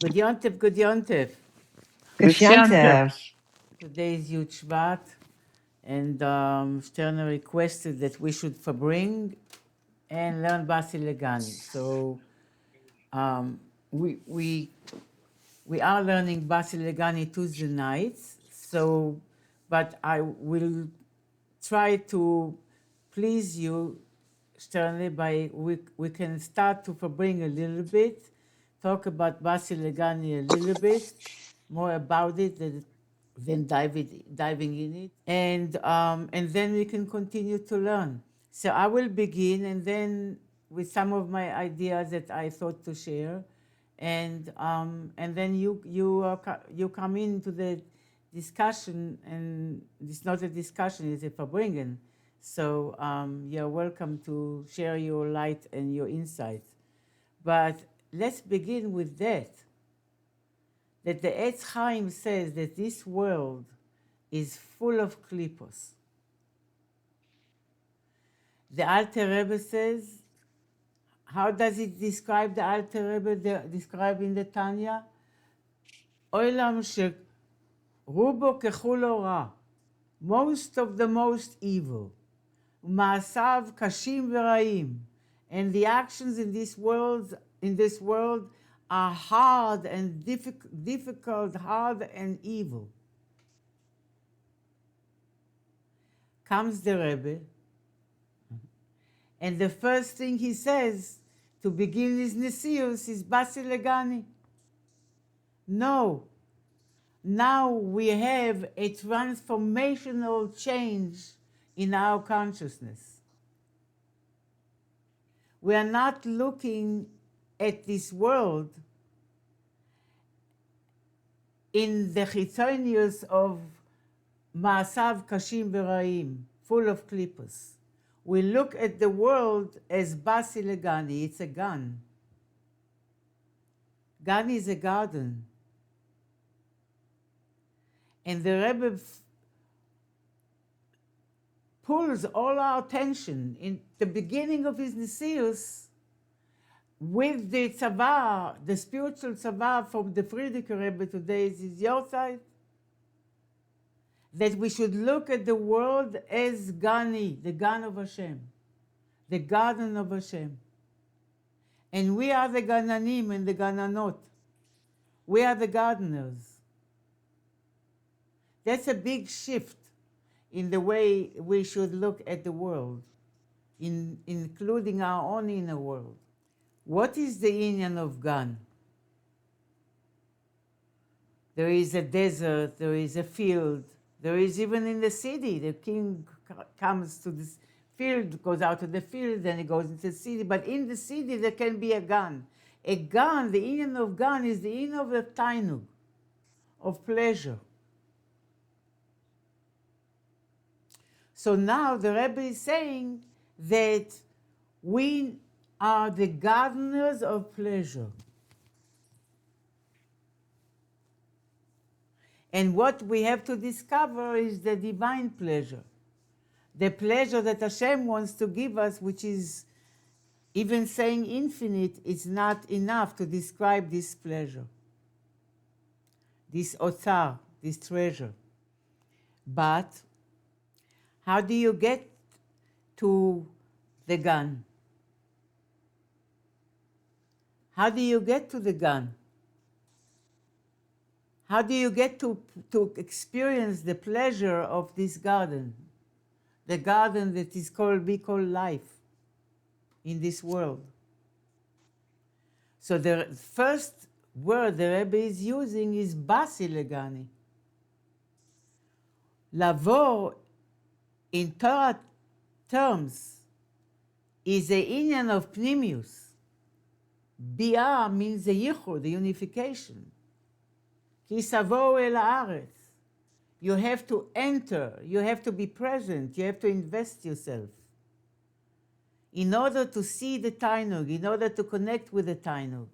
Good Yontef, good Yontef. Geshantev. Today is Yud Shevat, and Sterner requested that we should Farbrengen and learn Basi Legani. So um, we, we, we are learning Basi Legani Tuesday nights, so, but I will try to please you, Sterling, by we can start to Farbrengen a little bit, talk about Basi Legani a little bit, more about it than diving in it, and then we can continue to learn. So I will begin, and then with some of my ideas that I thought to share, and then you come into the discussion, and it's not a discussion; it's a Farbrengen. So you're welcome to share your light and your insights. But let's begin with that the Etz Chaim says that this world is full of klipos. The Alter Rebbe says, how does it describe the Alter Rebbe describe in the Tanya? Olam sherubo kechulo ra, most of the most evil, maasav kashim v'raim, and the actions in this world are hard and difficult, hard and evil. Comes the Rebbe, and the first thing he says to begin his Nesius is Basi Legani. No, now we have a transformational change in our consciousness. We are not looking at this world in the chitzonius of Maasav Kashim V'Raim, full of klipos. We look at the world as Basi Legani, it's a gun. Gan is a garden. And the Rebbe pulls all our attention in the beginning of his Nesius with the tzavah, the spiritual tzavah from the Frierdiker Rebbe today is your side, that we should look at the world as Gani, the Gan of Hashem, the garden of Hashem. And we are the Gananim and the Gananot. We are the gardeners. That's a big shift in the way we should look at the world, including our own inner world. What is the inyan of Gan? There is a desert, there is a field, there is even in the city. The king comes to this field, goes out to the field, then he goes into the city. But in the city, there can be a Gan. A Gan, the inyan of Gan is the inyan of the tainug, of pleasure. So now the Rebbe is saying that we are the gardeners of pleasure. And what we have to discover is the divine pleasure. The pleasure that Hashem wants to give us, which is, even saying infinite, is not enough to describe this pleasure, this otzar, this treasure. But how do you get to the Gan? How do you get to the Gan? How do you get to experience the pleasure of this garden? The garden that is we call life in this world. So the first word the Rebbe is using is Basi Legani. Lavor in Torah terms is a inyan of pnimius. Bia means the yichud, the unification. Ki savo el haaretz. You have to enter, you have to be present, you have to invest yourself. In order to see the tainug, in order to connect with the tainug,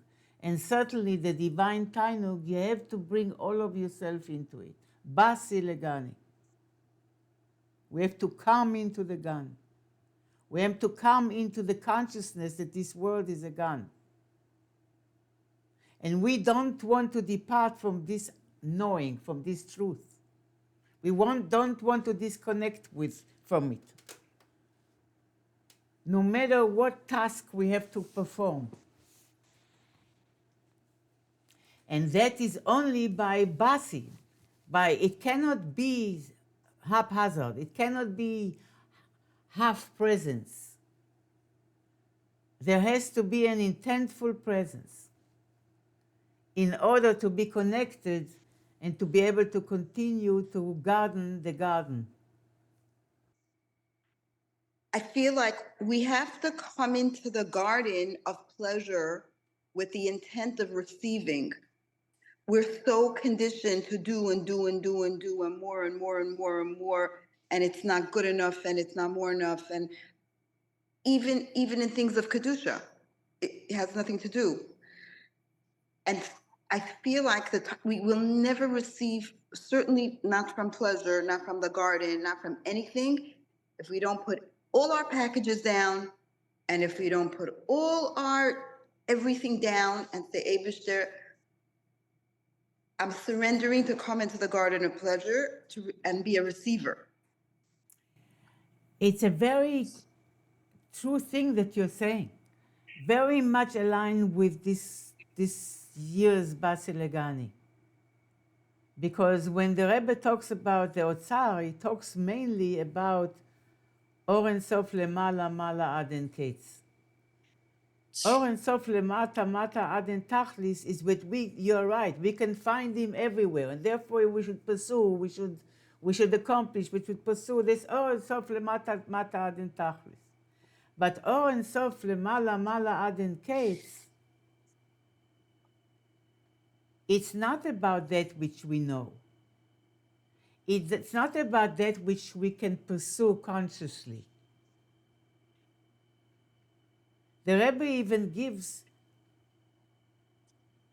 and certainly the divine tainug, you have to bring all of yourself into it. Basi Legani. We have to come into the Gan. We have to come into the consciousness that this world is a Gan. And we don't want to depart from this knowing, from this truth. Don't want to disconnect from it, no matter what task we have to perform. And that is only by basi. It cannot be haphazard. It cannot be half presence. There has to be an intentful presence in order to be connected and to be able to continue to garden the garden. I feel like we have to come into the garden of pleasure with the intent of receiving. We're so conditioned to do and do and do and do and more and more and more and more, and it's not good enough and it's not more enough. And even in things of kedusha, it has nothing to do. And I feel like we will never receive, certainly not from pleasure, not from the garden, not from anything, if we don't put all our packages down, and if we don't put all our everything down and say, Abishter, I'm surrendering to come into the garden of pleasure and be a receiver. It's a very true thing that you're saying. Very much aligned with this year's Basilegani. Because when the Rebbe talks about the Otzar, he talks mainly about Or En Sof Lemala Mala Aden Kates. Or En Sof Lemata Mata Aden Tachlis is what you're right, we can find him everywhere, and therefore we should pursue, we should accomplish, we should pursue this Or En Sof Lemata Mata Aden Tachlis. But Or En Sof Lemala Mala Aden Kates, it's not about that which we know. It's not about that which we can pursue consciously. The Rebbe even gives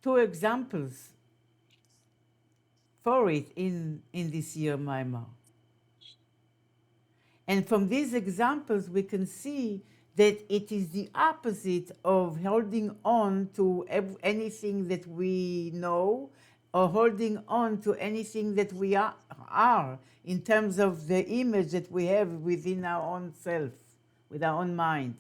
2 examples for it in this year Maimar. And from these examples, we can see that it is the opposite of holding on to anything that we know or holding on to anything that we are in terms of the image that we have within our own self, with our own mind.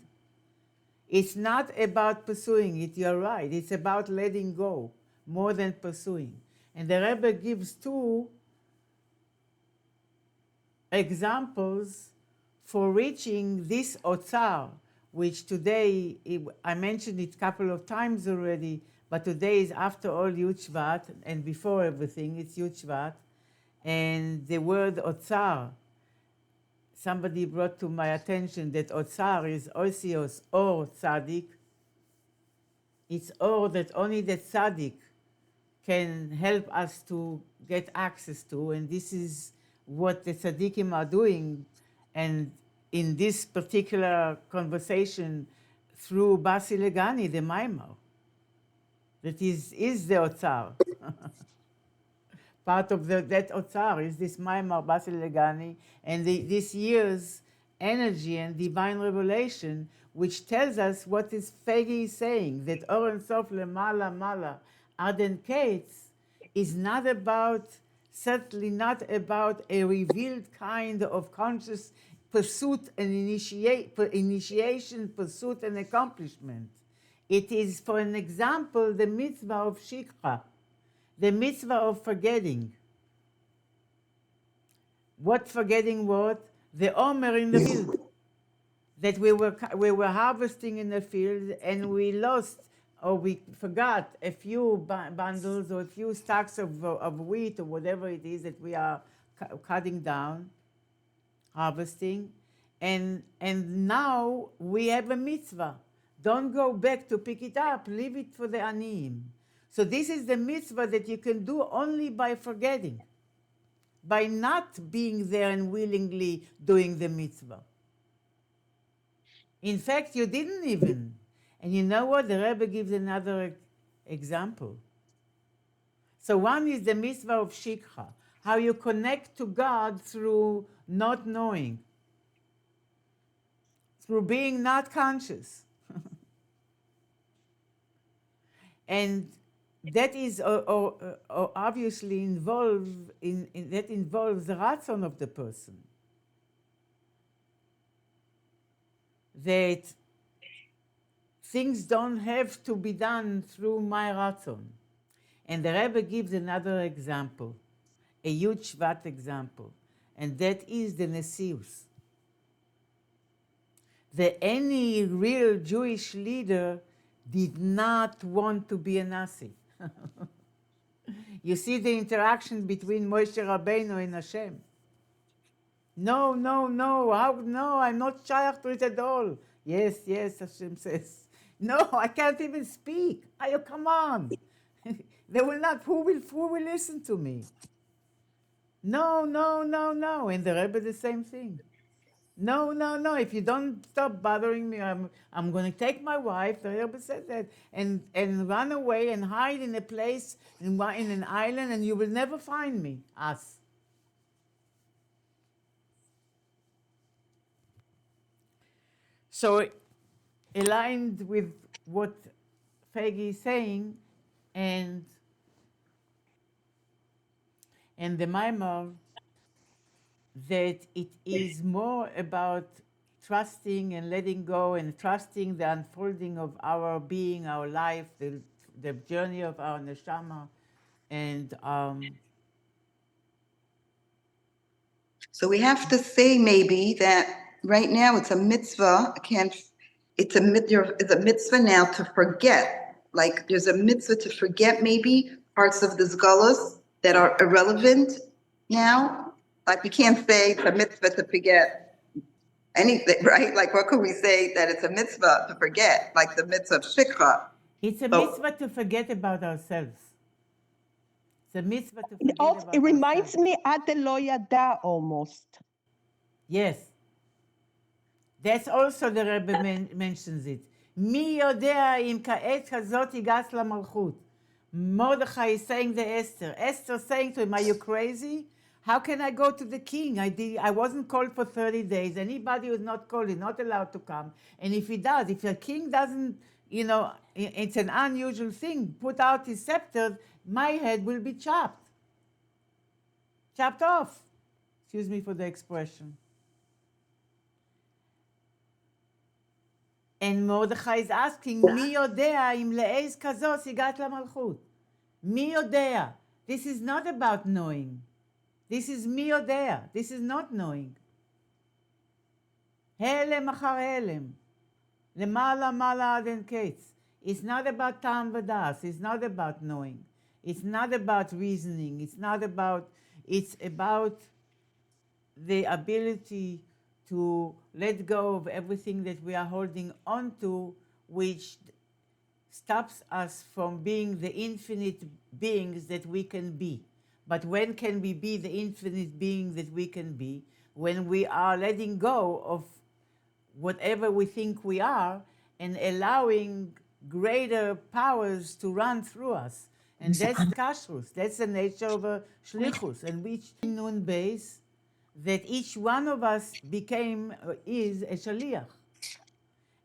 It's not about pursuing it, you're right. It's about letting go more than pursuing. And the Rebbe gives 2 examples for reaching this otzar, which today, I mentioned it a couple of times already, but today is after all Yud Shevat, and before everything, it's Yud Shevat. And the word otzar, somebody brought to my attention that otzar is osios or tzaddik. It's or that only the tzaddik can help us to get access to, and this is what the tzaddikim are doing. And in this particular conversation, through Basi Legani, the Maimar, that is the Otzar. Part of that Otzar is this Maimar Basi Legani, and this year's energy and divine revelation, which tells us what is Fegi saying, that Oren Sof Lemala Mala Aden Kates is not about, certainly not about a revealed kind of conscious pursuit and initiation, pursuit and accomplishment. It is, for an example, the mitzvah of shikha, the mitzvah of forgetting. What forgetting what? The omer in the field. That we were harvesting in the field and we lost or we forgot a few bundles or a few stacks of wheat or whatever it is that we are cutting down, harvesting, and now we have a mitzvah. Don't go back to pick it up, leave it for the aniyim. So this is the mitzvah that you can do only by forgetting, by not being there and willingly doing the mitzvah. In fact, you didn't even. And you know what? The Rebbe gives another example. So one is the mitzvah of shikha, how you connect to God through not knowing, through being not conscious. And that is or obviously involved in that involves the ratzon of the person. That things don't have to be done through my ratzon. And the Rebbe gives another example, a Yud Shevat example, and that is the Nesius. That any real Jewish leader did not want to be a Nasi. You see the interaction between Moshe Rabbeinu and Hashem. No, no, no, how, no, I'm not shaykh to it at all. Yes, yes, Hashem says. No, I can't even speak. Oh, come on. They will not, who will listen to me? No, no, no, no. And the Rebbe the same thing. No, no, no. If you don't stop bothering me, I'm going to take my wife, the Rebbe said that, and run away and hide in a place, in an island, and you will never find me, us. So, aligned with what Fagi is saying, and the Maimar, that it is more about trusting and letting go and trusting the unfolding of our being, our life, the journey of our neshama, and So we have to say maybe that right now it's a mitzvah. It's a mitzvah now to forget. Like there's a mitzvah to forget maybe parts of the Zgalos that are irrelevant now. Like we can't say it's a mitzvah to forget anything, right? Like what could we say that it's a mitzvah to forget? Like the mitzvah of shikha. it's a But- mitzvah to forget about ourselves. It's a mitzvah to It, forget also, about it reminds ourselves. me at the lo yada almost. Yes. That's also the Rebbe mentions it. Mi yodea im ka'et hazot yigas lamalchut. Mordechai is saying to Esther. Esther saying to him, are you crazy? How can I go to the king? I wasn't called for 30 days. Anybody who's not called is not allowed to come. And if he does, if the king doesn't, it's an unusual thing, put out his scepter, my head will be chopped. Chopped off. Excuse me for the expression. And Mordechai is asking, Mi yodea im le'ez kazot higat lamalchut? Mi yodea. This is not about knowing. This is mi yodea. This is not knowing. Helem achar helem. Lemala mala ad en ketz. It's not about tam v'das. It's not about knowing. It's not about reasoning. It's about the ability to let go of everything that we are holding on to, which stops us from being the infinite beings that we can be. But when can we be the infinite being that we can be? When we are letting go of whatever we think we are and allowing greater powers to run through us. And that's kashrus. That's the nature of a shlichus. And which in Nun base, that each one of us is a shaliach.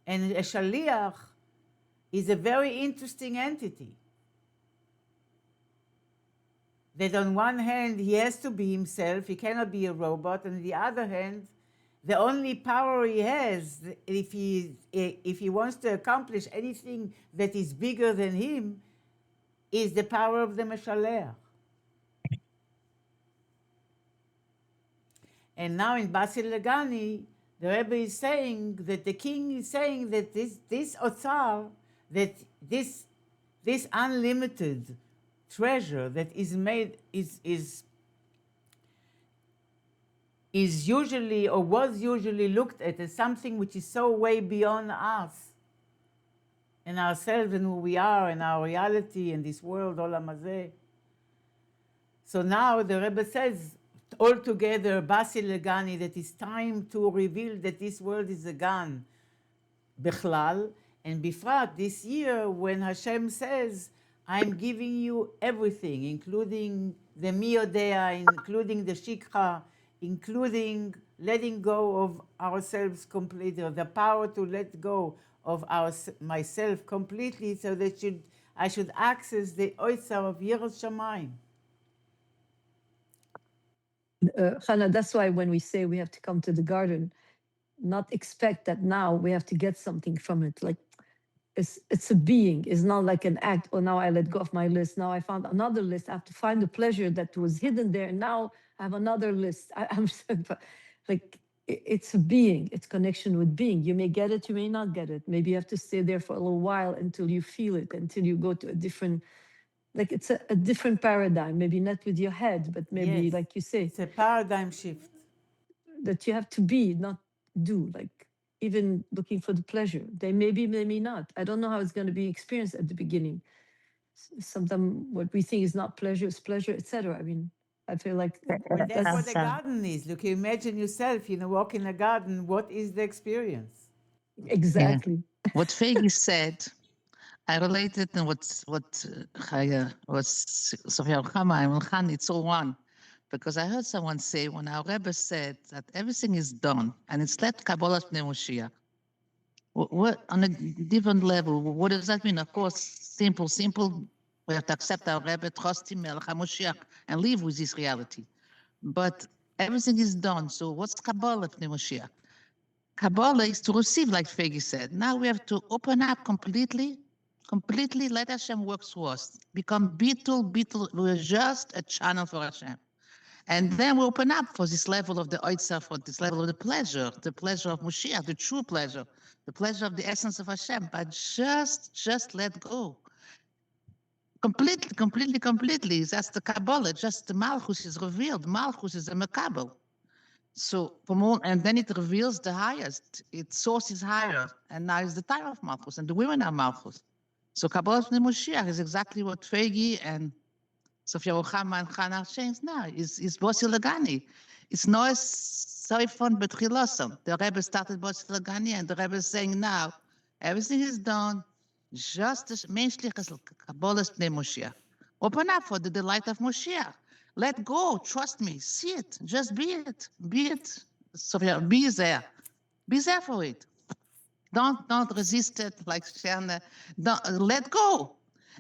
And a shaliach is a very interesting entity. That on one hand, he has to be himself, he cannot be a robot, and on the other hand, the only power he has, if he wants to accomplish anything that is bigger than him, is the power of the Meshaleach. And now in Basil Legani, the Rebbe is saying that the king is saying that this otzar, that this unlimited treasure that is made is usually or was usually looked at as something which is so way beyond us and ourselves and who we are and our reality and this world, olam hazeh. So now the Rebbe says altogether, Basil Legani, that it's time to reveal that this world is a gan, bechlal, and bifrat this year when Hashem says, I'm giving you everything, including the miyodea, including the shikha, including letting go of ourselves completely, or the power to let go of myself completely, so that I should access the Oitzer of Yiras Shamayim. Hannah, that's why when we say we have to come to the garden, not expect that now we have to get something from it. Like it's a being. It's not like an act. Oh, now I let go of my list. Now I found another list. I have to find the pleasure that was hidden there. And now I have another list. I'm like it's a being. It's connection with being. You may get it. You may not get it. Maybe you have to stay there for a little while until you feel it. Until you go to a different. Like it's a different paradigm. Maybe not with your head, but maybe Yes, like you say. it's a paradigm shift. That you have to be, not do, like even looking for the pleasure. They may be, maybe not. I don't know how it's going to be experienced at the beginning. Sometimes what we think is not pleasure is pleasure, etc. I mean, I feel like Well, that's what that's a garden is. Look, you imagine yourself, walk in a garden. What is the experience? exactly. What Fegi said, I related to what Chaya, what Sophia Ruchama and Elchan, it's all one. Because I heard someone say when our Rebbe said that everything is done and it's let Kabbalah Pnei Moshiach. What on a different level? What does that mean? Of course, simple. We have to accept our Rebbe, trust him, Melech HaMoshiach, and live with this reality. But everything is done. So what's Kabbalah Pnei Moshiach? Kabbalah is to receive, like Fegi said. Now we have to open up completely, let Hashem work through us. Become Beetle. We're just a channel for Hashem. And then we open up for this level of the Oitzer, for this level of the pleasure of Moshiach, the true pleasure, the pleasure of the essence of Hashem. But just let go. Completely. That's the Kabbalah. Just the Malchus is revealed. Malchus is a Makabel. So and then it reveals the highest. Its source is higher. And now is the time of Malchus, and the women are Malchus. So Kabbalah Pnei Moshiach is exactly what Fegi and Sophia Ruchama and Hannah changed now. Is Bossi Lagani. It's not so fun, but Chilosam. The Rebbe started Bossi Lagani, and the Rebbe is saying now, everything is done. Just as menschlich as Kabbalah Pnei Moshiach. Open up for the delight of Moshiach. Let go. Trust me. See it. Just be it. Be it. Sophia, be there. Be there for it. Don't resist it like Shana. Don't let go.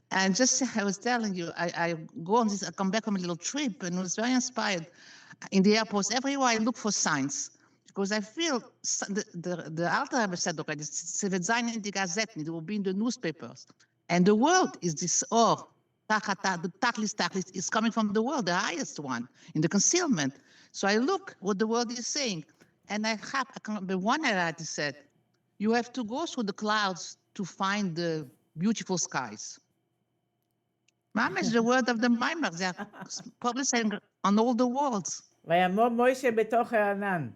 And just I was telling you, I go on this, I come back from a little trip and was very inspired. In the airports, everywhere I look for signs. Because I feel the Alter Rebbe said already, it will sein in the Gazetten, it will be in the newspapers. And the world is this the Tachlis is coming from the world, the highest one, in the concealment. So I look what the world is saying. And I can't remember one Arati said, you have to go through the clouds to find the beautiful skies. Mamish, the word of the Maimer, they are probably saying on all the worlds. ויעמוד מוישה בתוך הענן.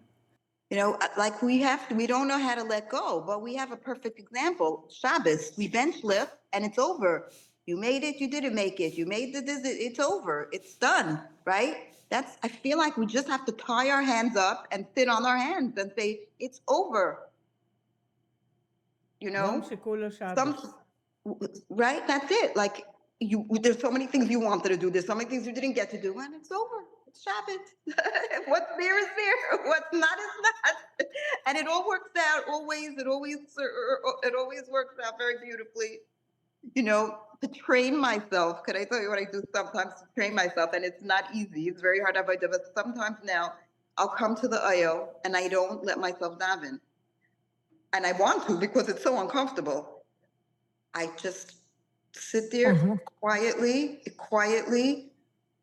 Like we don't know how to let go, but we have a perfect example. Shabbos, we bench lift and it's over. You made it, you didn't make it. You made it's over. It's done, right? I feel like we just have to tie our hands up and sit on our hands and say, it's over. יום שכולו שבת. Right? That's it. Like there's so many things you wanted to do. There's so many things you didn't get to do, and it's over. It's Shabbat. What's there is there. What's not is not. And it all works out. It always works out very beautifully. To train myself. Could I tell you what I do sometimes to train myself? And it's not easy. It's very hard. But sometimes now I'll come to the aisle and I don't let myself daven. And I want to because it's so uncomfortable. I just sit there quietly,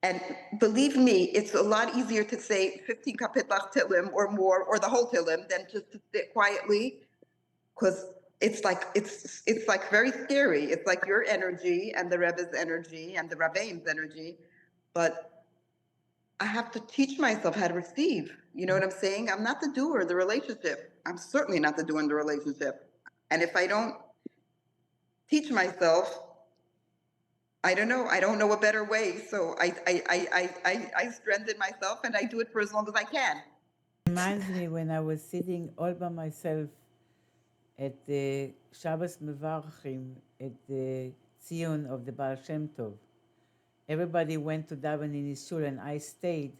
and believe me, it's a lot easier to say 15 kapitlach Tillim or more, or the whole Tillim, than just to sit quietly, because it's like very scary. It's like your energy and the Rebbe's energy and the Rabbeim's energy, but I have to teach myself how to receive. You know what I'm saying? I'm not the doer of the relationship. I'm certainly not the doer in the relationship. And if I don't teach myself, I don't know a better way. So I strengthen myself and I do it for as long as I can. It reminds me when I was sitting all by myself at the Shabbos Mevarchim at the Zion of the Baal Shem Tov. Everybody went to daven in his shul and I stayed.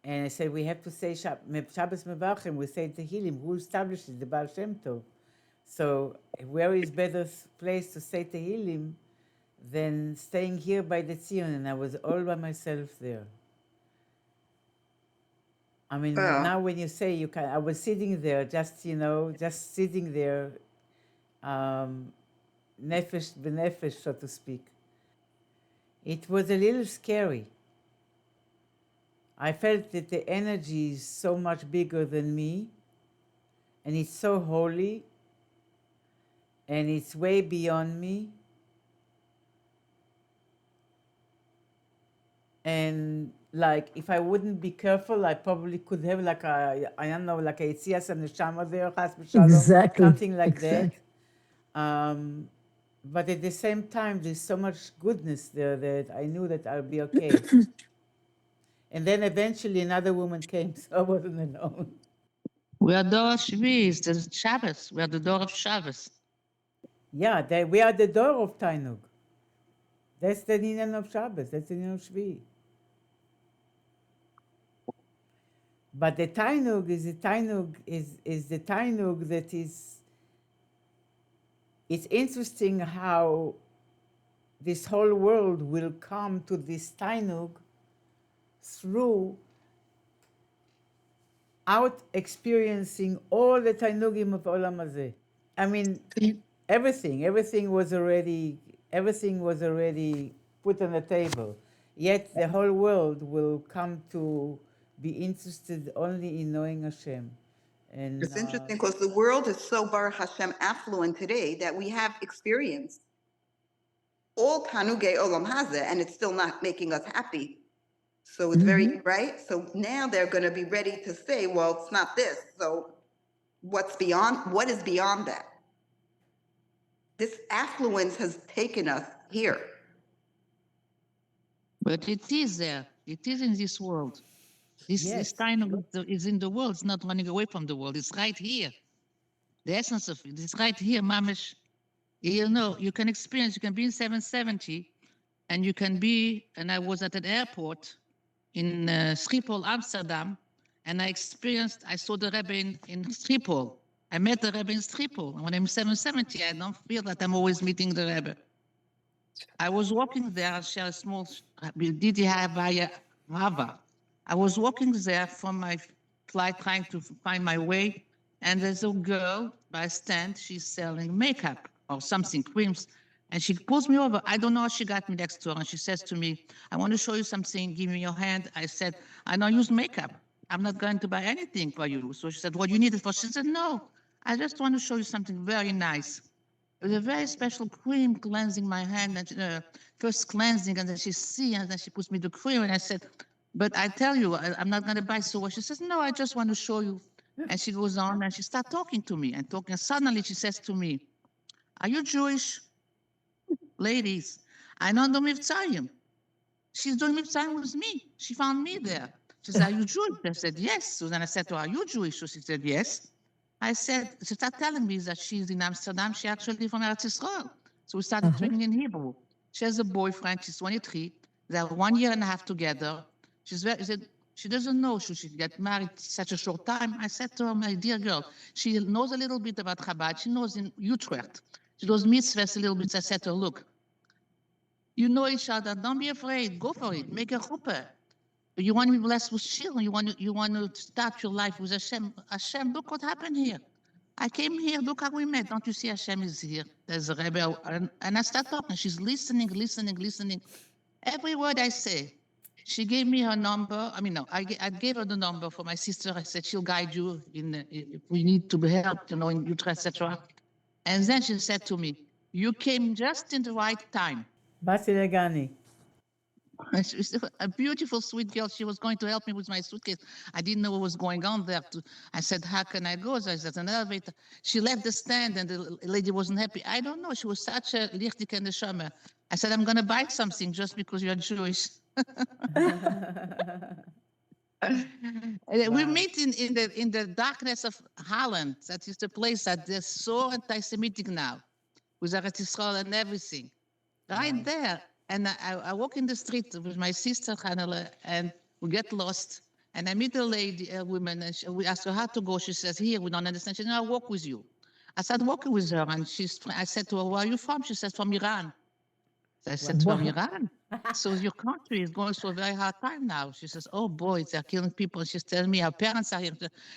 And I said, we have to say Shabbos Mevarchim, we say Tehillim. Who establishes the Baal Shem Tov? So where is better place to say Tehillim than staying here by the Zion, and I was all by myself there. I mean, Wow. now when you say you can, I was sitting there, just, you know, just sitting there, nefesh b'nefesh, so to speak. It was a little scary. I felt that the energy is so much bigger than me, and it's so holy, and it's way beyond me. And like, if I wouldn't be careful, I probably could have like a, I don't know, like a Yetzias and Neshama there, Chas v'Shalom, Exactly. something like Exactly. that. But at the same time, there's so much goodness there that I knew that I'll be okay. And then eventually another woman came, so I wasn't alone. We are door of Shvi, it's the Shabbos. We are the door of Shabbos. Yeah, we are the door of Tainug. That's the Ninan of Shabbos, that's the Ninan of Shvi. But the Tainug is the Tainug is the Tainug that is. It's interesting how this whole world will come to this Tainug through out experiencing all the Tainugim of Olam Hazeh. I mean, everything was already put on the table. Yet the whole world will come to be interested only in knowing Hashem. And It's interesting because the world is so Baruch Hashem affluent today that we have experienced all Tanugei Olam Hazeh, and it's still not making us happy. So it's very, right? So now they're going to be ready to say, well, it's not this. So what is beyond that? This affluence has taken us here. But it is there. It is in this world. This Yes. Tainug is in the world. It's not running away from the world. It's right here. The essence of it is right here, mamish. You know, you can experience, you can be in 770, and you can be, and I was at an airport in Schiphol, Amsterdam, and I saw the Rebbe in Schiphol. I met the Rebbe in Schiphol. And when I'm 770, I don't feel that I'm always meeting the Rebbe. I was walking there, I share a small, Didi Havaya Rava. I was walking there from my flight, trying to find my way, and there's a girl by a stand, she's selling makeup or something, creams, and she pulls me over. I don't know how she got me next to her, and she says to me, I want to show you something, give me your hand. I said, I don't use makeup. I'm not going to buy anything for you. So she said, what do you need it for? She said, no, I just want to show you something very nice. It was a very special cream cleansing my hand, and first cleansing, and then she see, and then she puts me the cream, and I said, but I tell you, I'm not going to buy. So she says, no, I just want to show you. And she goes on, and she starts talking to me, and talking. And suddenly she says to me, are you Jewish? Ladies, I know the Mitzrayim. She's doing Mitzrayim with me. She found me there. She said, are you Jewish? I said, yes. So then I said to her, are you Jewish? So she said, yes. I said, she started telling me that she's in Amsterdam. She actually from Eretz Yisrael. So we started talking in Hebrew. She has a boyfriend. She's 23. They're 1 year and a half together. She said, she doesn't know she should get married such a short time. I said to her, my dear girl, she knows a little bit about Chabad. She knows in Utrecht. She knows mitzvahs a little bit. I said to her, look, you know each other. Don't be afraid. Go for it. Make a chuppah. You want to be blessed with children. You want to start your life with Hashem. Hashem, look what happened here. I came here. Look how we met. Don't you see Hashem is here? There's a Rebbe. And I start talking. She's listening. Every word I say. She gave me her number. I mean, no, I gave her the number for my sister. I said, she'll guide you if we need to be helped, in Utrecht, etc. And then she said to me, you came just in the right time. Basi Legani. She's a beautiful, sweet girl. She was going to help me with my suitcase. I didn't know what was going on there. I said, how can I go? So I said, an elevator. She left the stand and the lady wasn't happy. I don't know. She was such a lichtik and a neshama. I said, I'm going to buy something just because you're Jewish. We meet in the darkness of Holland. That is the place that they're so anti-Semitic now, with Eretz Yisrael and everything. Right there. And I walk in the street with my sister, Hanela, and we get lost. And I meet a lady, a woman, and we ask her how to go. She says, here, we don't understand. She said, no, I'll walk with you. I started walking with her, and I said to her, where are you from? She says, from Iran. So I said to her, Wow. Miran, so your country is going through a very hard time now. She says, oh boy, they're killing people. She's telling me her parents are here.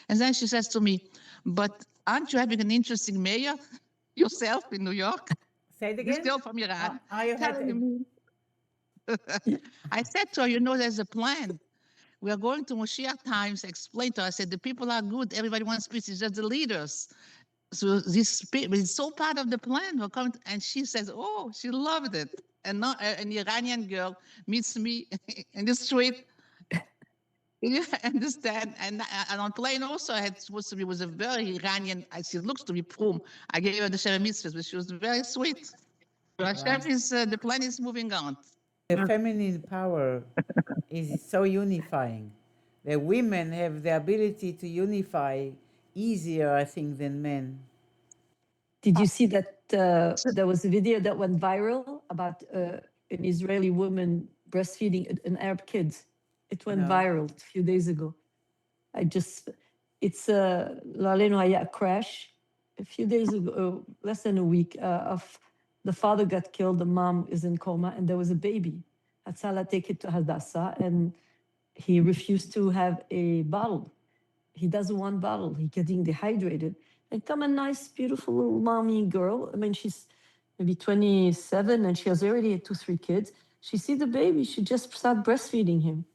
And then she says to me, but aren't you having an interesting mayor yourself in New York? Say it This again. girl from Iran Are you telling had? me. I said to her, there's a plan. We are going to Moshiach times. Explain to her. I said, the people are good. Everybody wants peace. It's just the leaders. So this it's so part of the plan. We're coming and she says, oh, she loved it. And now an Iranian girl meets me in the street. You understand? And on plane also, I had supposed to be was a very Iranian. She looks to be prum. I gave her the Shem Mitzvahs, but she was very sweet. So Hashem is the plan is moving on. The feminine power is so unifying. The women have the ability to unify easier, I think, than men. Did you see that there was a video that went viral about an Israeli woman breastfeeding an Arab kid? It went No. viral a few days ago. It's Laleno Haya crash a few days ago, less than a week, of the father got killed, the mom is in coma, and there was a baby. Hatzala take it to Hadassah, and he refused to have a bottle. He doesn't want bottle. He's getting dehydrated. And come a nice, beautiful little mommy girl. I mean, she's maybe 27 and she has already 2, 3 kids. She see the baby. She just start breastfeeding him.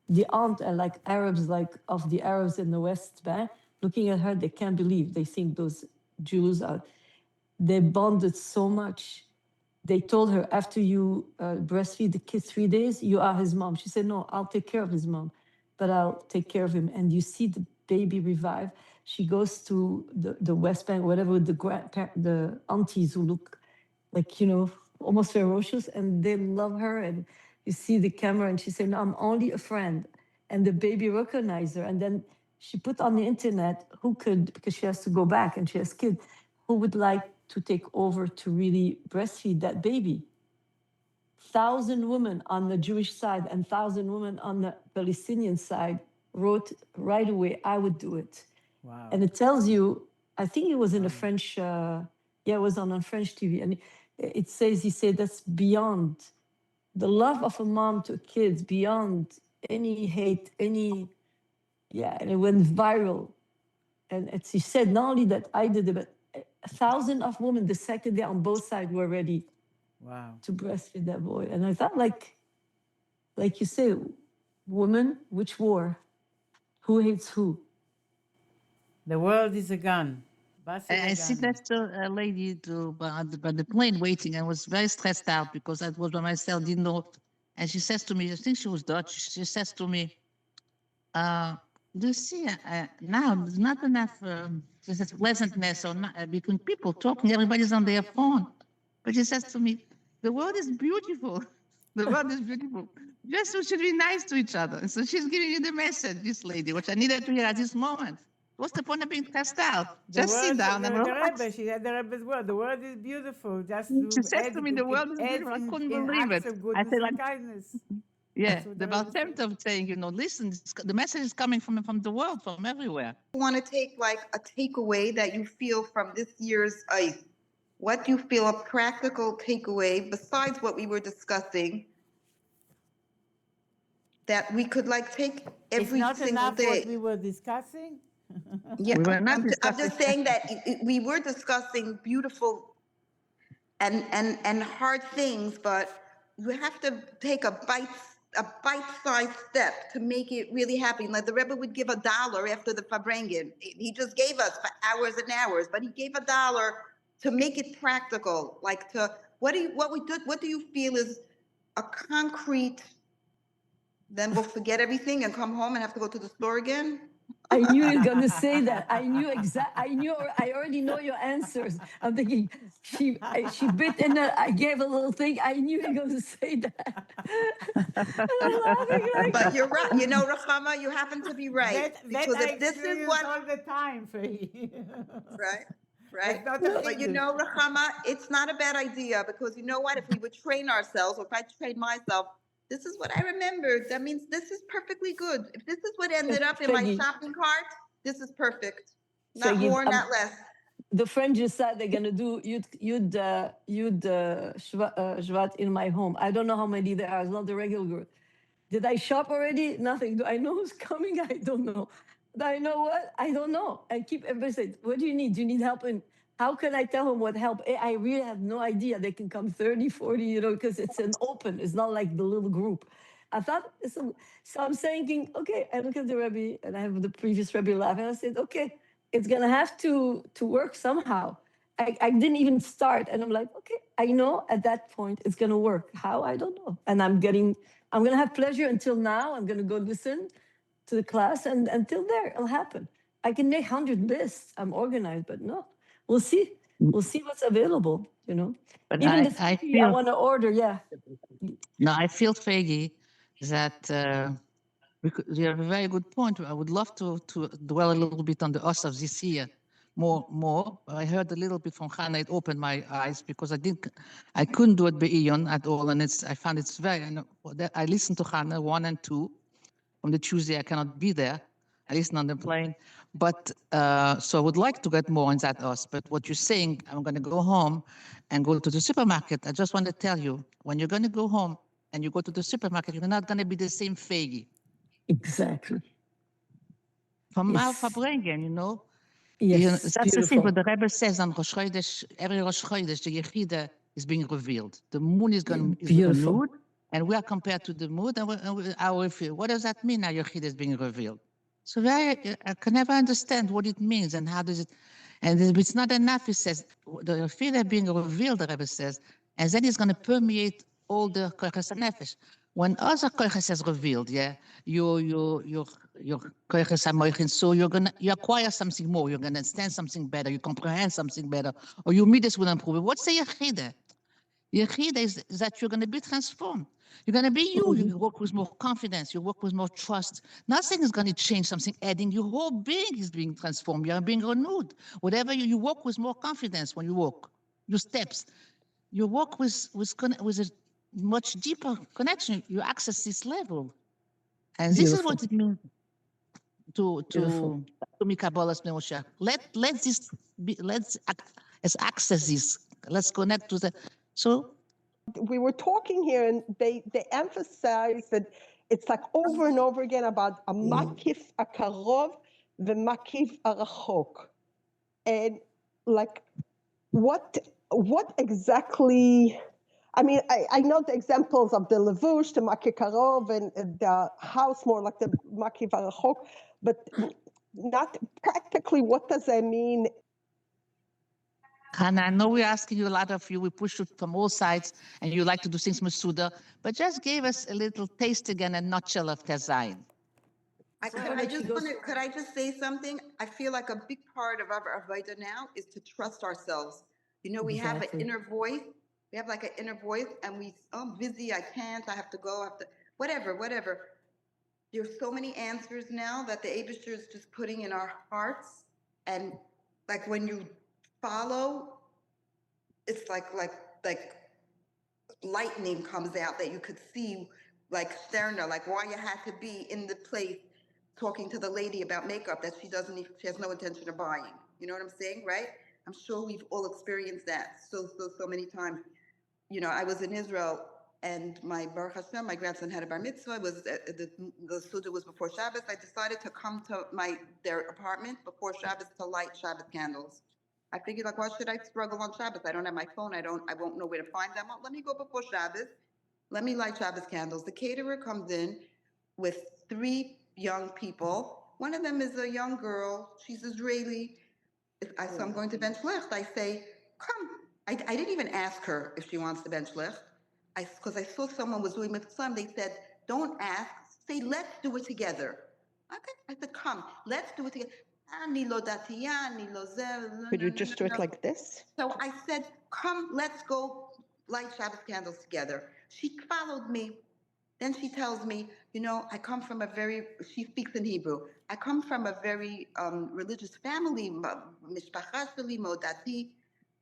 The aunt and like Arabs, like of the Arabs in the West Bank, looking at her, they can't believe. They think those Jews are. They bonded so much. They told her, after you breastfeed the kid 3 days, you are his mom. She said, no, I'll take care of his mom, but I'll take care of him. And you see the baby revive. She goes to the West Bank, whatever, with the aunties who look like, almost ferocious, and they love her. And you see the camera, and she said, no, I'm only a friend. And the baby recognized her. And then she put on the internet who could, because she has to go back and she has kids, who would like to take over to really breastfeed that baby. 1,000 women on the Jewish side and 1,000 women on the Palestinian side wrote right away, I would do it. Wow. And it tells you, I think it was in a French, it was on French TV. And it says, he said, that's beyond the love of a mom to kids, beyond any hate, and it went viral. And he said, not only that I did it, but 1,000 of women the second day on both sides were ready to breastfeed that boy. And I thought, like you say, women, which war? Who hates who? The world is a gun. I sit next to a lady by the plane waiting. I was very stressed out because I was by myself, didn't know. And she says to me, I think she was Dutch. She says to me, do you see now there's not enough there's pleasantness or not, between people talking, everybody's on their phone. But she says to me, the world is beautiful. The world is beautiful. Just we should be nice to each other. And so she's giving you the message, this lady, which I needed to hear at this moment. What's the point of being stressed out? Just sit down and relax. The Rebbe, she had the Rebbe's word. The world is beautiful. Just She says to me, the world is beautiful. I couldn't believe it. Of goodness I said, and kindness. yeah, the Baal Shem Tov saying, listen, the message is coming from the world, from everywhere. You want to take like a takeaway that you feel from this year's ICE. What do you feel a practical takeaway besides what we were discussing that we could like take every it's not single enough day? What we were discussing. Yeah, we were not I'm just saying that we were discussing beautiful and hard things, but you have to take a bite-sized step to make it really happen. Like the Rebbe would give $1 after the Farbrengen. He just gave us for hours and hours, but he gave $1 to make it practical. Like what do you feel is a concrete? Then we'll forget everything and come home and have to go to the store again. I knew you were going to say that. I already know your answers. I'm thinking, she bit in it. I gave a little thing. I knew you were going to say that. I'm laughing like But you're right. Ruchama, you happen to be right. Because if this is what all the time for you. Right. But Ruchama, it's not a bad idea because you know what? If we would train ourselves, or if I train myself, this is what I remembered. That means this is perfectly good. If this is what ended up in my shopping cart, this is perfect. Not more, not less. the friend just said they're gonna do Yud Shevat in my home. I don't know how many there are. It's not the regular group. Did I shop already? Nothing. Do I know who's coming? I don't know. Do I know what? I don't know. I keep everybody saying, "What do you need? Do you need help?" And how can I tell them what help? I really have no idea. They can come 30, 40, because it's an open. It's not like the little group. I thought so I'm thinking, okay. I look at the Rebbe, and I have the previous Rebbe laughing. I said, okay, it's gonna have to work somehow. I didn't even start, and I'm like, okay, I know at that point it's gonna work. How? I don't know. And I'm gonna have pleasure until now. I'm gonna go listen to the class, and until there, it'll happen. I can make 100 lists. I'm organized, but no, we'll see. We'll see what's available. But Even the I CD I feel want to order. Yeah, no, I feel, Fegi, that you have a very good point. I would love to dwell a little bit on the us of this year more. I heard a little bit from Hannah. It opened my eyes because I couldn't do it by Ion at all, and I found it's very. I listened to Hannah 1 and 2. On the Tuesday, I cannot be there. I listen on the plane, but so I would like to get more on that us. But what you're saying, I'm going to go home and go to the supermarket. I just want to tell you, when you're going to go home and you go to the supermarket, you're not going to be the same Fegi. exactly. From Yes. Farbrengen, Yes, that's the thing beautiful. what the Rebbe says on Rosh Chodesh. Every Rosh Chodesh, the Yechida is being revealed. The moon is Beautiful. renewed, and we are compared to the moon, and our feel. What does that mean? Now Yechida is being revealed. So I can never understand what it means and how does it. And if it's not enough, he says the Yechida being revealed. The Rebbe says, and then it's going to permeate all the koiches nefesh. When other koiches is revealed, yeah, your koiches hamoichin, so you acquire something more. You're going to understand something better. You comprehend something better, or your midas will improve. What's the yechida? Yechida is that you're going to be transformed. You're going to be you. You work with more confidence. You work with more trust. Nothing is going to change something. Adding your whole being is being transformed. You are being renewed. Whatever you walk with more confidence when you walk. Your steps. You walk with a much deeper connection. You access this level, and this is what it means to me Kabbalah's Moshe. Let's access this. Let's connect to the. So we were talking here, and they emphasize that it's like over and over again about a makif akarov, the makif arachok, and like what exactly. I mean, I know the examples of the levush, the makif karov, and the house more like the makif arachok, but not practically. What does that mean? Hannah, I know we're asking you a lot of you. We push you from all sides, and you like to do things Masuda, but just give us a little taste again, a nutshell of Tezayin. Could I just say something? I feel like a big part of our Avodah now is to trust ourselves. We have an inner voice. We have like an inner voice, and I'm busy. I can't. I have to go. I have to whatever. There's so many answers now that the Abishter is just putting in our hearts, and like when you follow, it's like lightning comes out that you could see, like Sterna, like why you had to be in the place talking to the lady about makeup that she has no intention of buying. You know what I'm saying, right? I'm sure we've all experienced that so many times. I was in Israel, and my Baruch Hashem, my grandson had a bar mitzvah. The Suda was before Shabbos. I decided to come to their apartment before Shabbos to light Shabbos candles. I figured, like, why should I struggle on Shabbos? I don't have my phone. I won't know where to find them. Well, let me go before Shabbos. Let me light Shabbos candles. The caterer comes in with 3 young people. One of them is a young girl. She's Israeli. So I'm going to bench lift. I say, come. I didn't even ask her if she wants to bench lift. Because I saw someone was doing mitzvah. They said, don't ask. Say, let's do it together. Okay. I said, come. Let's do it together. Could you just do it like this? So I said, come, let's go light Shabbos candles together. She followed me. Then she tells me, I come from she speaks in Hebrew. I come from a very religious family, mishpacha sheli modati.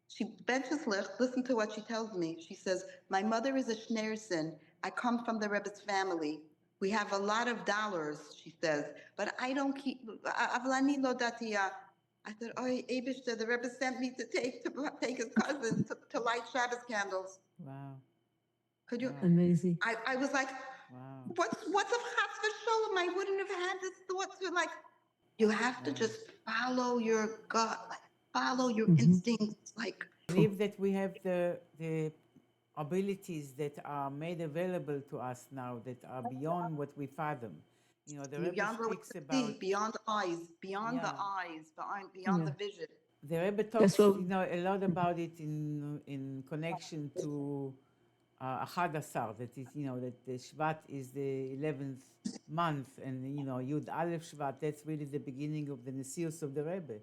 She benches licht. Listen to what she tells me. She says, my mother is a Schneerson. I come from the Rebbe's family. We have a lot of dollars, she says, but I don't keep, avlani lo datiya. I said, oh, Abishter, the Rebbe sent me to take his cousin to light Shabbos candles. Wow. Could you? Wow. Amazing. I was like, Wow. what's a chas v'sholem? I wouldn't have had this thought to like, you have to just follow your gut, like follow your instincts, like. I believe that we have the abilities that are made available to us now that are beyond what we fathom. You know, the Rebbe Beyond what we speaks can about, see, beyond eyes, beyond the Yeah. eyes, beyond the Yeah. vision. the Rebbe That's talks, what you know, a lot about it in connection to Achad Asar, that is, you know, that the Shvat is the 11th month, and, you know, Yud Aleph Shvat, that's really the beginning of the Nesius of the Rebbe.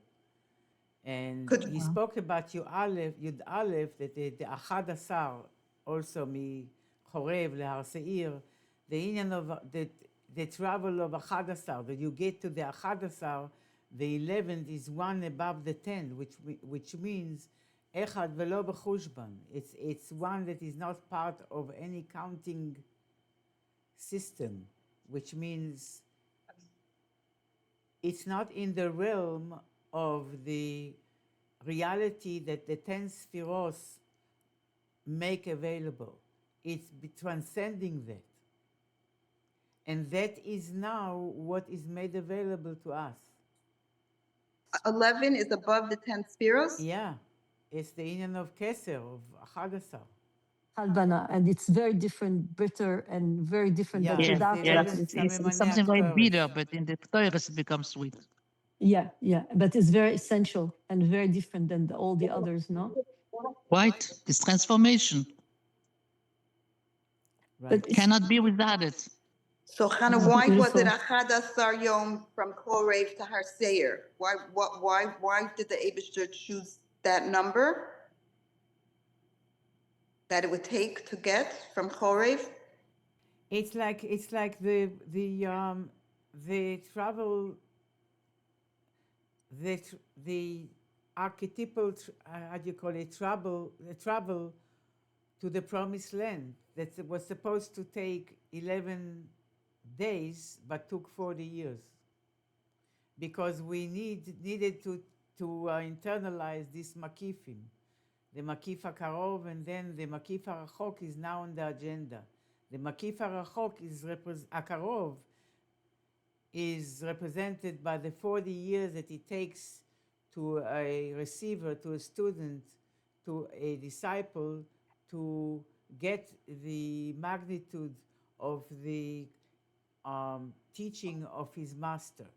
And Could he spoke about Yud Aleph, that the Achad Asar, also mi Chorev leHar Seir, the union of the travel of Achad Asar, that you get to the Achad Asar, the 11th is one above the 10, which means Echad velo b'chushban. It's one that is not part of any counting system, which means it's not in the realm of the reality that the 10 spheros make available. It's transcending that. And that is now what is made available to us. 11 is above the 10 spiros? Yeah, it's the union of Keser, of Achadasar. Halbana, and it's very different, bitter, and very different. Yeah, That Yes, it's Judah the yes. thought 11th It's Samimanei something very Aktoris. bitter, but in the Torah it becomes sweet. Yeah, yeah, but it's very essential and very different than all the others, no? Right? It's transformation. Right. But it's Cannot be without it. So Hannah, why was it beautiful. Achad Asar Yom from Chorev to Har Seir? Why did the Abishter choose that number that it would take to get from Chorev? It's like the travel, the archetypal how do you call it, the travel to the promised land that was supposed to take 11 days but took 40 years, because we needed to internalize this makifim, the makif hakarov, and then the makif harachok is now on the agenda. The makif harachok is hakarov is represented by the 40 years that it takes to a receiver, to a student, to a disciple, to get the magnitude of the teaching of his master.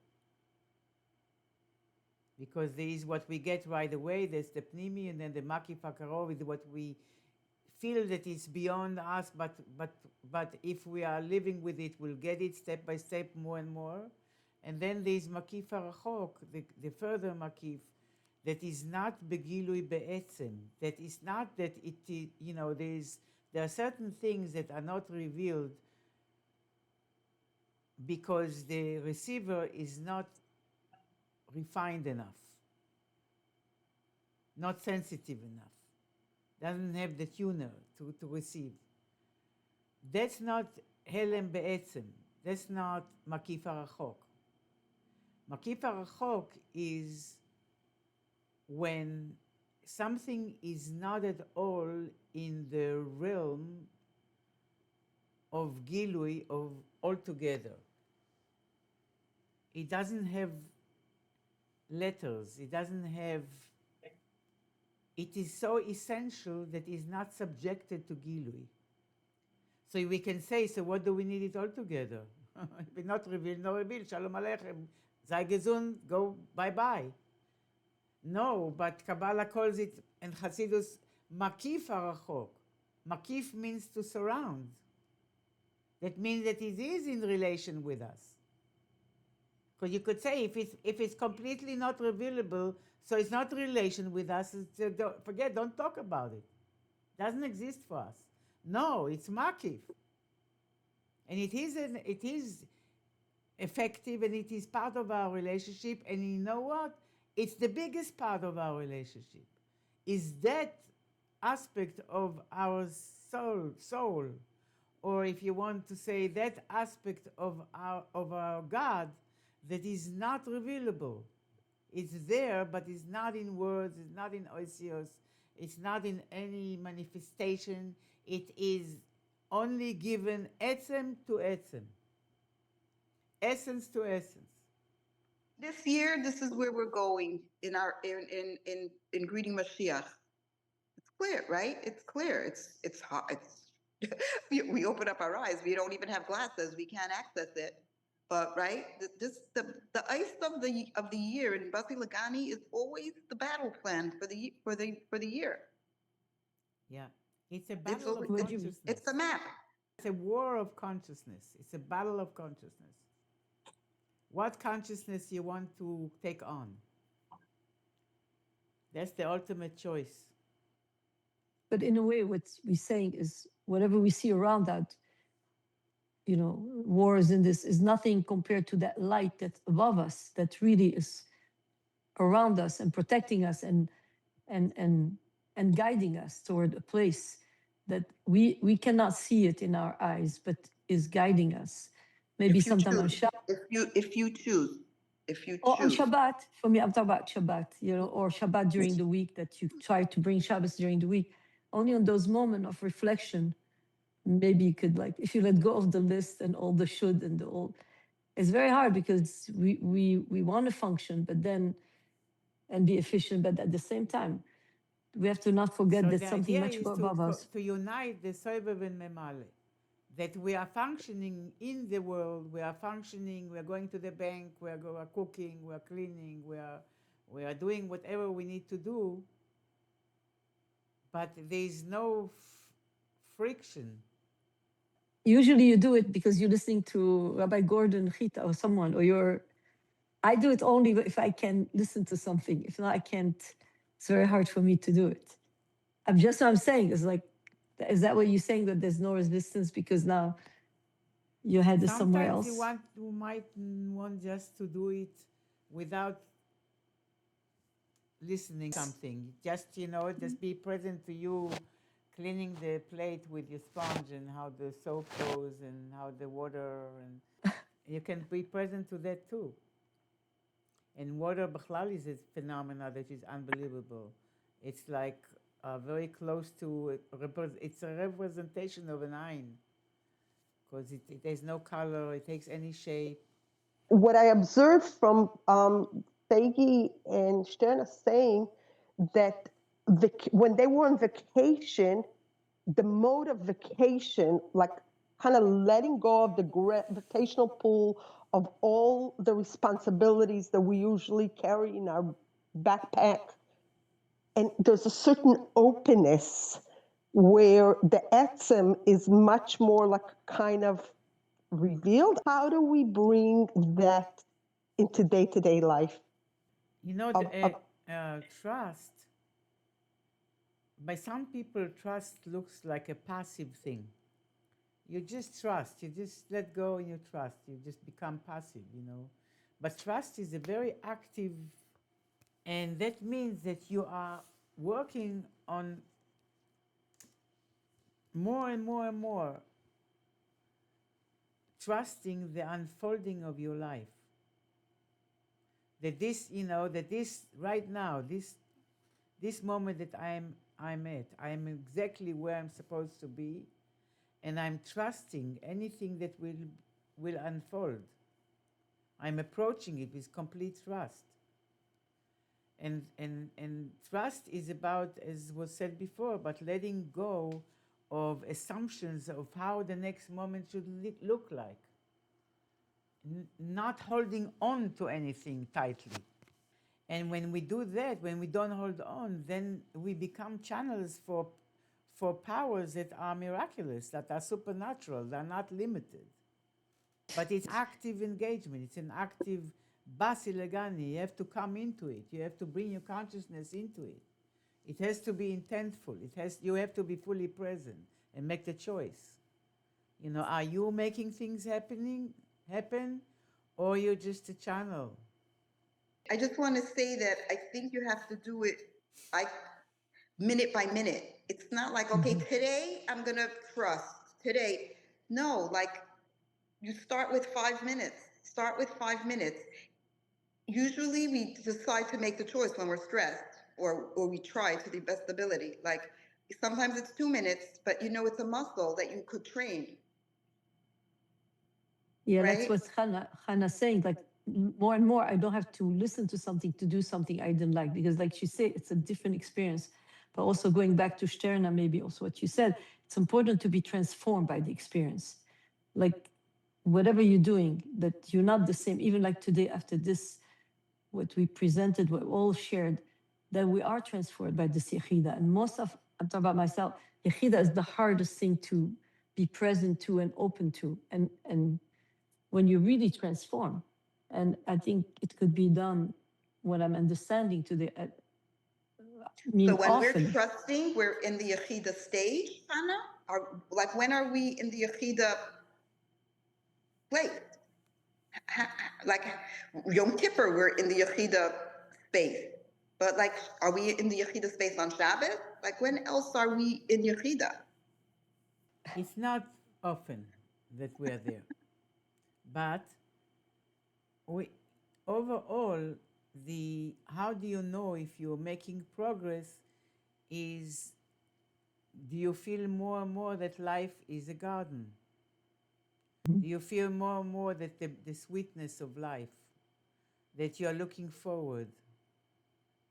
Because there is what we get right away, there's the pnimi, and then the makif hakarov is what we feel that it's beyond us, but if we are living with it, we'll get it step by step, more and more. And then there's makif harachok, the further makif, that is not begilui be'etzem, that is not that it, you know, there are certain things that are not revealed because the receiver is not refined enough, not sensitive enough, doesn't have the tuner to receive. That's not helem be'etzem. That's not makif harachok. Makif harachok is when something is not at all in the realm of gilui, of altogether. It doesn't have letters. It doesn't have. It is so essential that it is not subjected to gilui. So we can say, so what do we need it all together? If it's not revealed, no revealed, shalom aleichem, sei gesund, go bye-bye. No, but Kabbalah calls it, and Hasidus, makif harachok. Makif means to surround. That means that it is in relation with us. Because you could say, if it's completely not revealable, so it's not relation with us, forget, don't talk about it. Doesn't exist for us. No, it's makif. And it is effective, and it is part of our relationship. And you know what? It's the biggest part of our relationship. Is that aspect of our soul, or if you want to say that aspect of our God that is not revealable. It's there, but it's not in words, it's not in oisios, it's not in any manifestation. It is only given etzem to etzem, essence to essence. This year, this is where we're going in our in greeting Mashiach. It's clear, right? It's clear. It's hot. It's we open up our eyes. We don't even have glasses. We can't access it. But right, the ice of the year in Basi Lagani is always the battle plan for the year. Yeah, it's a It's battle of What do you mean? consciousness. it's a map. It's a war of consciousness. It's a battle of consciousness. What consciousness you want to take on? That's the ultimate choice. But in a way, what we're saying is whatever we see around that, you know, wars in this is nothing compared to that light that's above us, that really is around us and protecting us and guiding us toward a place that we cannot see it in our eyes, but is guiding us. Maybe If you sometime on choose, Shabbat. if you choose, Or on Shabbat, for me, I'm talking about Shabbat, you know, or Shabbat during the week, that you try to bring Shabbos during the week. Only on those moments of reflection, maybe you could, like, if you let go of the list and all the should and the all, it's very hard because we want to function, but then, and be efficient, but at the same time, we have to not forget So that the something idea much is more above us. to unite the Soibev and Memale, that we are functioning in the world, we are functioning, we are going to the bank, we are cooking, we are cleaning, we are doing whatever we need to do, but there is no friction. Usually you do it because you're listening to Rabbi Gordon Chita or someone, or I do it only if I can listen to something. If not, I can't. It's very hard for me to do it. I'm just what I'm saying is like, is that what you're saying, that there's no resistance because now your head is somewhere else? Sometimes you might want just to do it without listening something. Just, you know, just be present to you, cleaning the plate with your sponge and how the soap goes and how the water, and you can be present to that too. And water, Bachlal, is a phenomena that is unbelievable. It's like very close to, it's a representation of an ayin, because it has no color, it takes any shape. What I observed from Fegi and Stern saying that when they were on vacation, the mode of vacation, like kind of letting go of the gravitational pull of all the responsibilities that we usually carry in our backpack. And there's a certain openness where the etzem is much more like kind of revealed. How do we bring that into day-to-day life? You know, trust, by some people, trust looks like a passive thing. You just trust, you just let go and you trust, you just become passive, you know. But trust is a very active, and that means that you are working on more and more and more trusting the unfolding of your life. That this, you know, that this right now, this moment that I'm at, I'm exactly where I'm supposed to be, and I'm trusting anything that will unfold. I'm approaching it with complete trust. And trust is about, as was said before, about letting go of assumptions of how the next moment should look like. Not holding on to anything tightly. And when we do that, when we don't hold on, then we become channels for powers that are miraculous, that are supernatural, that are not limited. But it's active engagement, it's an active basi legani. You have to come into it, you have to bring your consciousness into it. It has to be intentful, you have to be fully present and make the choice. You know, are you making things happen, or you're just a channel? I just want to say that I think you have to do it minute by minute. It's not like, okay, today I'm going to trust. Today. No, like you start with 5 minutes. Start with 5 minutes. usually we decide to make the choice when we're stressed, or we try to the best ability. Like sometimes it's 2 minutes, but you know it's a muscle that you could train. Yeah, that's Right? what Hannah's saying. Like more and more, I don't have to listen to something to do something I didn't like, because like she said, it's a different experience. But also going back to Sterna, maybe also what you said, it's important to be transformed by the experience. Like whatever you're doing, that you're not the same. Even like today, after this, what we presented, what we all shared, that we are transformed by this Yechida. And most of, I'm talking about myself, Yechida is the hardest thing to be present to and open to. And when you really transform, and I think it could be done, what I'm understanding today, I mean, So when often. we're trusting, we're in the Yechida stage, Hannah? Or like when are we in the Yechida place? Like Yom Kippur, we're in the Yechida space. But like, are we in the Yechida space on Shabbos? Like when else are we in Yechida? It's not often that we are there, but we overall, the how do you know if you're making progress is, do you feel more and more that life is a garden? Do you feel more and more that the sweetness of life, that you are looking forward,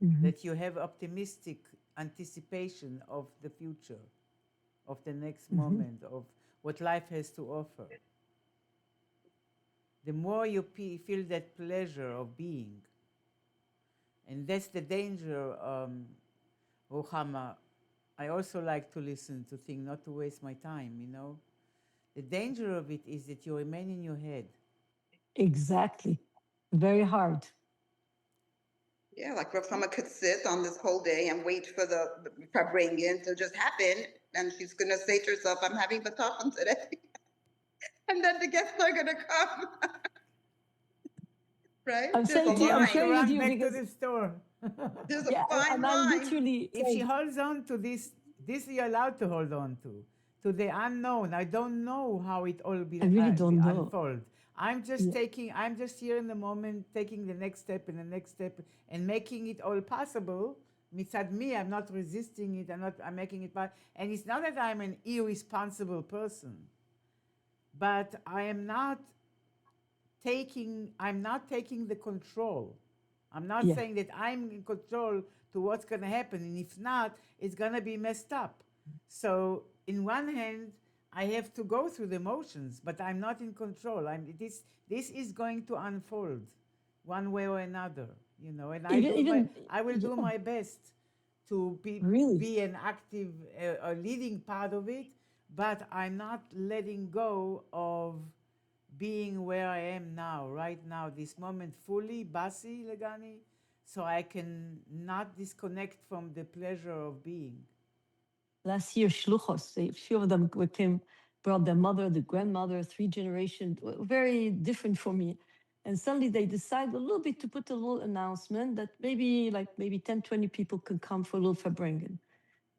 that you have optimistic anticipation of the future, of the next moment, of what life has to offer? The more you feel that pleasure of being, and that's the danger, Ruchama. I also like to listen, to think, not to waste my time, you know. The danger of it is that you remain in your head. Exactly. Very hard. Yeah, like Roxana could sit on this whole day and wait for the Farbrengen to just happen, and she's gonna say to herself, "I'm having batachon today," and then the guests are gonna come. Right? I'm There's a saying to you, I'm Need to sharing with line. run you back to because, the store. There's a yeah, fine and I'm line. literally If she saying, holds on to this you're allowed to hold on to the unknown. I don't know how it all I really don't know. unfold. I'm just Yeah. taking, I'm just here in the moment, taking the next step and the next step and making it all possible. Mitzad me, I'm not resisting it. I'm making it part. And it's not that I'm an irresponsible person, but I'm not taking the control. I'm not Yeah. saying that I'm in control to what's going to happen, and if not, it's going to be messed up. So in one hand, I have to go through the motions, but I'm not in control. This is going to unfold one way or another, you know, and I will do yeah, my best to really. be an active, a leading part of it, but I'm not letting go of being where I am now, right now, this moment, fully, Basi Legani, so I can not disconnect from the pleasure of being. Last year, shluchos, a few of them came, brought their mother, the grandmother, 3 generations, very different for me. And suddenly they decided a little bit to put a little announcement that maybe 10, 20 people can come for a little Farbrengen.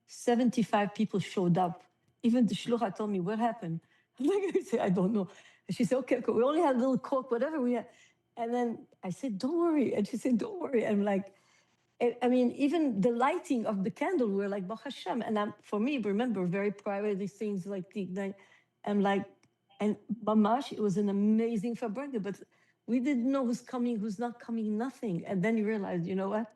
75 people showed up. Even the shlucha told me, what happened? I'm like, I said, I don't know. And she said, okay, we only had a little coke, whatever we had. And then I said, don't worry. And she said, don't worry. I'm like, I mean, even the lighting of the candle, we're like, Baruch Hashem. And for me, remember, very private, these things like I'm like, and Mamash, it was an amazing Farbrengen, but we didn't know who's coming, who's not coming, nothing. And then you realize, you know what?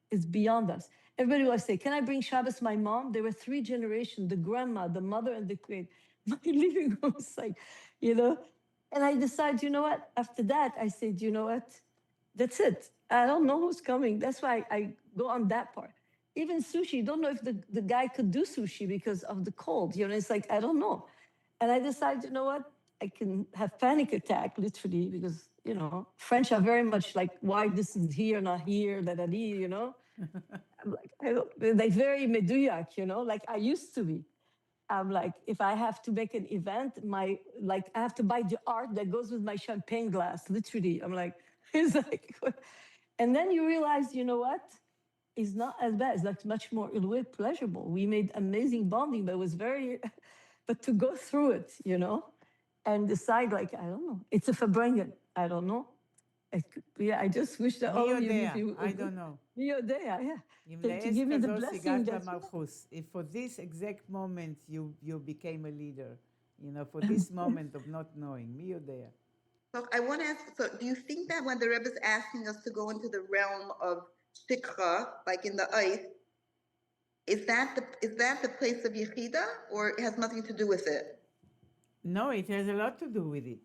It's beyond us. Everybody will say, can I bring Shabbos my mom? There were 3 generations, the grandma, the mother, and the queen. My living room was like, you know. And I decided, you know what? After that, I said, you know what? That's it. I don't know who's coming. That's why I go on that part. Even sushi, you don't know if the guy could do sushi because of the cold. You know, it's like, I don't know. And I decided, you know what? I can have panic attack, literally, because, you know, French are very much like, why this is here, not here, you know? I'm like, they're very meduyak, you know, like I used to be. I'm like, if I have to make an event, I have to buy the art that goes with my champagne glass, literally. I'm like, it's like, and then you realize, you know what? It's not as bad. It's like much more pleasurable. We made amazing bonding, but it was very, but to go through it, you know, and decide like, I don't know, it's a Farbrengen. I don't know. Yeah, I just wish that מי all of you, יודע? if you, I don't know. me יודע, yeah. אם To לעז give me the כזו blessing סיגת that למלכוס, if for this exact moment you became a leader, you know, for this moment of not knowing, מי יודע? So I want to ask, so do you think that when the Rebbe is asking us to go into the realm of shikha, like in the ice, is that the place of Yechida, or it has nothing to do with it? No, it has a lot to do with it.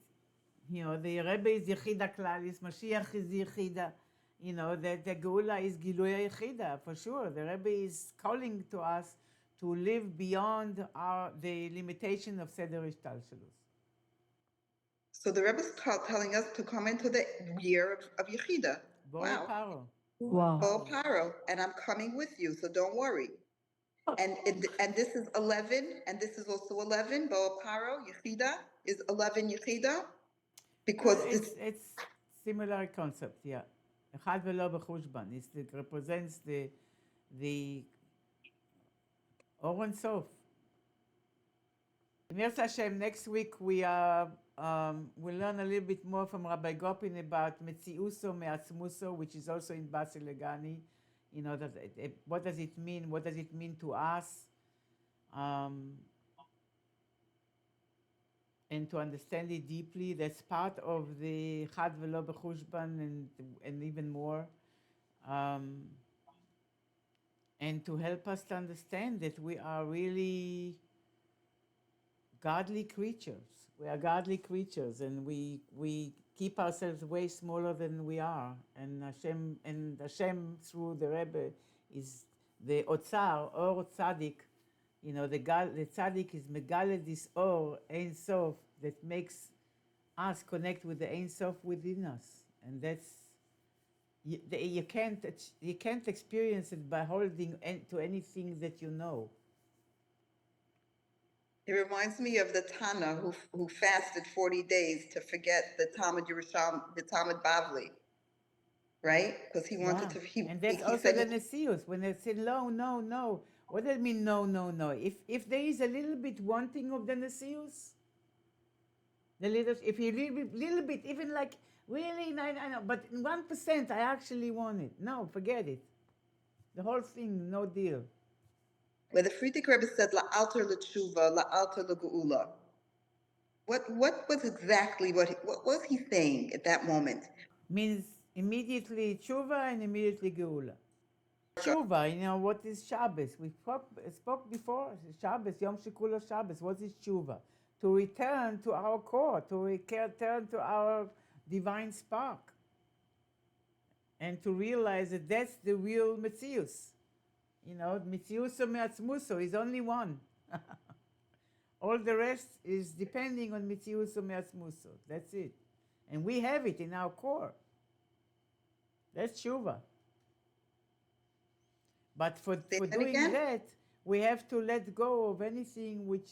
You know, the Rebbe is Yechida Klalis, Mashiach is Yechida. You know, the Geula is Giluya Yechida, for sure. The Rebbe is calling to us to live beyond the limitation of Seder Ishtalshelus. So the Rebbe is telling us to come into the year of Yechida. Boel Wow. Paro. wow. Oh, Paro, and I'm coming with you, so don't worry. And this is 11, and this is also 11. Bo Paro, Yechida is 11 Yechida, because It's similar concept, yeah. אחד ולא בחושבן. It represents the Or and Sof. Mir Hashem, next week we we'll learn a little bit more from Rabbi Gopin about Metziuso Me'atzmuso, which is also in Basi Legani. You know, what does it mean? What does it mean to us? And to understand it deeply, that's part of the Chad Velo Bechushban and even more. And to help us to understand that we are really godly creatures. We are godly creatures, and we keep ourselves way smaller than we are. And Hashem through the Rebbe is the Otzar or Tzaddik. You know, the Tzaddik is Megale this or Ein Sof that makes us connect with the Ein Sof within us, and that's you can't experience it by holding to anything that you know. it reminds me of the Tana who fasted 40 days to forget the Talmud Yerushalmi, the Talmud Bavli, right? Because he wanted to. And that's he also said the Nesius, when they say no, no, no. What does it mean, no, no, no? If there is a little bit wanting of the Nesius, the leaders, if you little bit, even like, really, I know, but 1%, I actually want it. No, forget it. The whole thing, no deal. where the Frierdiker Rebbe said La Alter L'Tshuva, La Alter L'Geula. What was exactly what was he saying at that moment? Means immediately tshuva and immediately geula. Tshuva, you know, what is Shabbos? We spoke before, Shabbos, Yom Shekula Shabbos. What is tshuva? To return to our core, to return to our divine spark. And to realize that that's the real Metzius. You know, Metziuso Me'atzmuso is only one. All the rest is depending on Metziuso Me'atzmuso. That's it. And we have it in our core. That's tshuva. But for doing that, we have to let go of anything which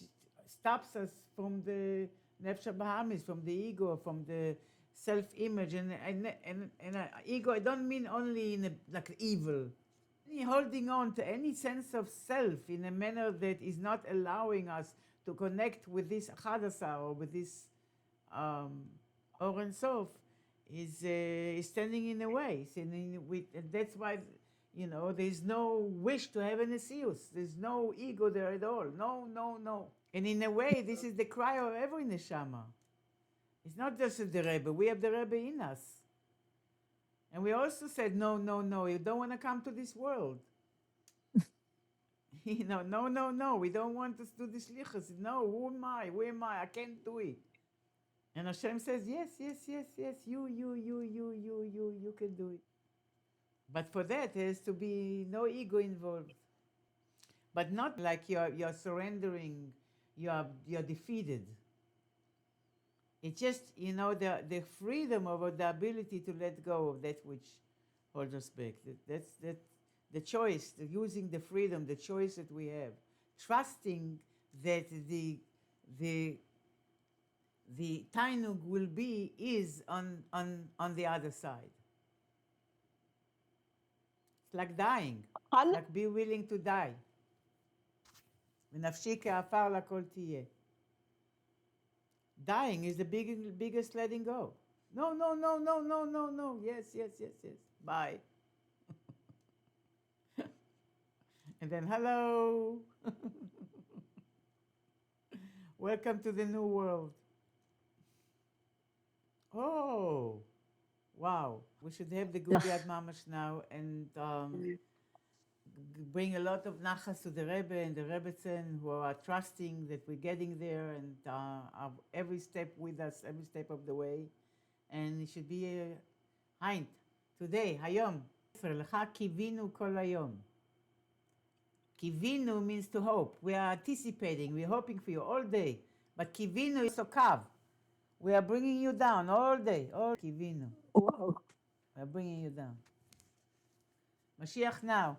stops us from the nefesh habahamis, from the ego, from the self-image. And ego, I don't mean only in like evil. Holding on to any sense of self in a manner that is not allowing us to connect with this Chadasar or with this Or and Sof is standing in the way. And that's why, you know, there's no wish to have an Nesius. There's no ego there at all. No, no, no. And in a way, this is the cry of every neshama. It's not just the Rebbe. We have the Rebbe in us. And we also said, no, no, no, you don't want to come to this world. You know, no, no, no, we don't want to do this shlichus. No, who am I? Where am I? I can't do it. And Hashem says, yes, yes, yes, yes, you can do it. But for that, there has to be no ego involved. But not like you're surrendering, you're defeated. It's just, you know, the freedom of the ability to let go of that which holds us back. That's the choice, using the freedom, the choice that we have. Trusting that the tainug is on the other side. It's like dying. It's like be willing to die. ונפשי כעפר לכל תהיה. Dying is the biggest letting go. No, no, no, no, no, no, no. Yes, yes, yes, yes. Bye. And then hello. Welcome to the new world. Oh, wow. We should have the Gubiad Mamash now and bring a lot of nachas to the Rebbe and the Rebbetzin who are trusting that we're getting there and are every step with us, every step of the way. And it should be a Heint, today, hayom. לך קיווינו כל היום. קיווינו means to hope. We are anticipating, we're hoping for you all day. But קיווינו is a kav. We are bringing you down all day. all קיווינו. Wow. We are bringing you down. Mashiach now.